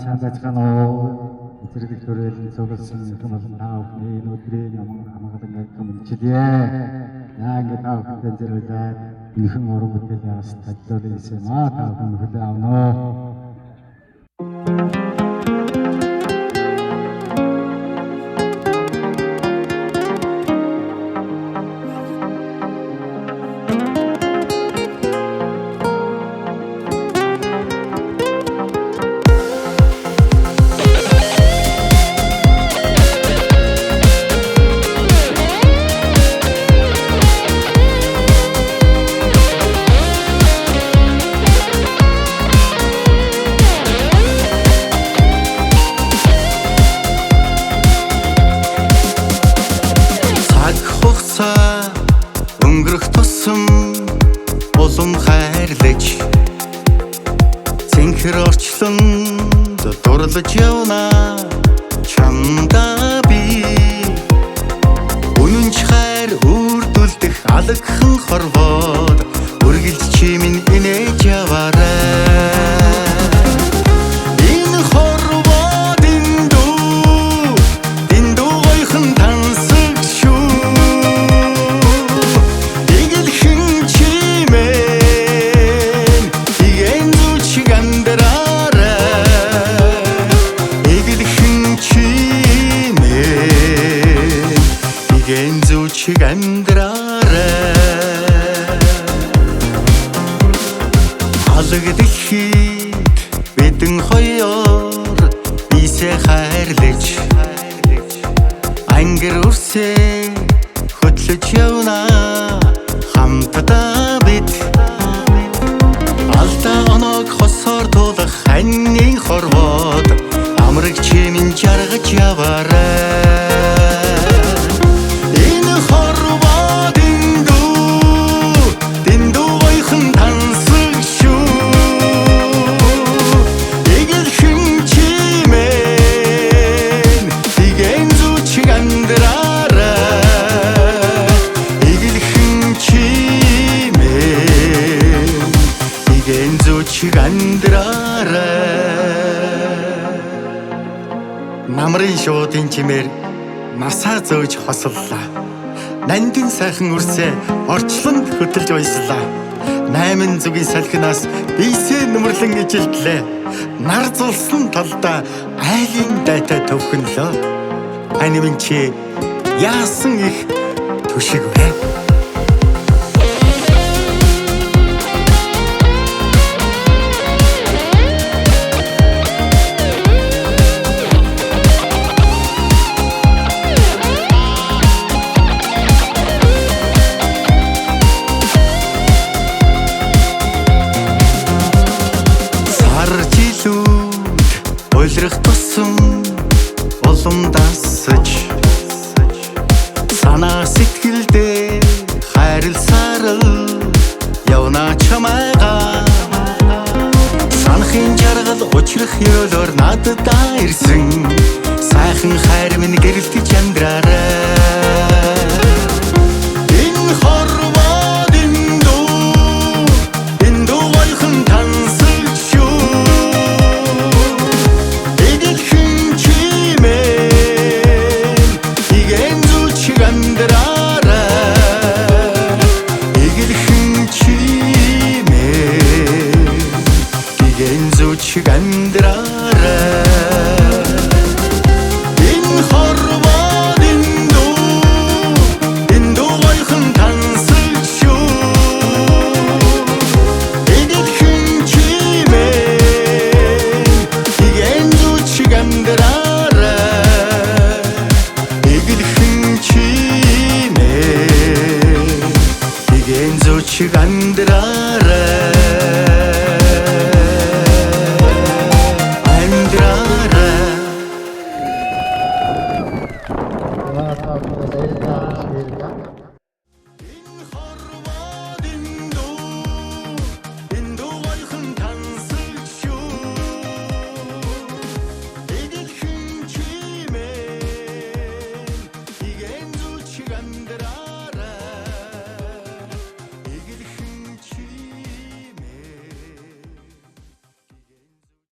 сайн байцгаана. Эцэрдэг төрөлд цугласан юм бол таа бүхний энэ өдрийн ямар хамгаалан комментчдээ. Яа ингэ таа бүхэнд зэрүүлээд энэхэн уран бүтээлээс тадлуулсан юм аа таа бүхэн хүлээн авна. Өнгөрөх тусам улам хайрлаж цэнхэр орчлонд дурлаж явна чамдаа би үнэнч хайр үрдүүлдэх алагхан хорвоод үргэлж чимэн инээж яваарай. Чиг амьдраарай. Алаг дэлхийд бидэн хоёр бисээ хайрлаж ангир үрсээ хөтлөж явна хамтдаа бид алдаа оног хосоор тулах ханьны хорвоод амраг чимэн жаргаж яваарай. Чиг амьдраарай. Намрын шуудын чимээр насаа зөөж хосоллаа. Нандин сайхан үрсээ орчлонд хөтөлж уйслаа. 8 зүгийн салхинаас бисээ нүмерлэн ижилтлээ. Нар зулсан талдаа айлын дайтай төвхөнлөө. Анивын чи яасан их түшиг вэ? Ойлрох тусам улам дасаж санаа сэтгэлдээ хайрласаар явна чамайгаа санахын жаргал учрах ёолоор надад ирсэн сайхан хайр минь гэрэлтэж амьдраарай. Чиг амьдраарай.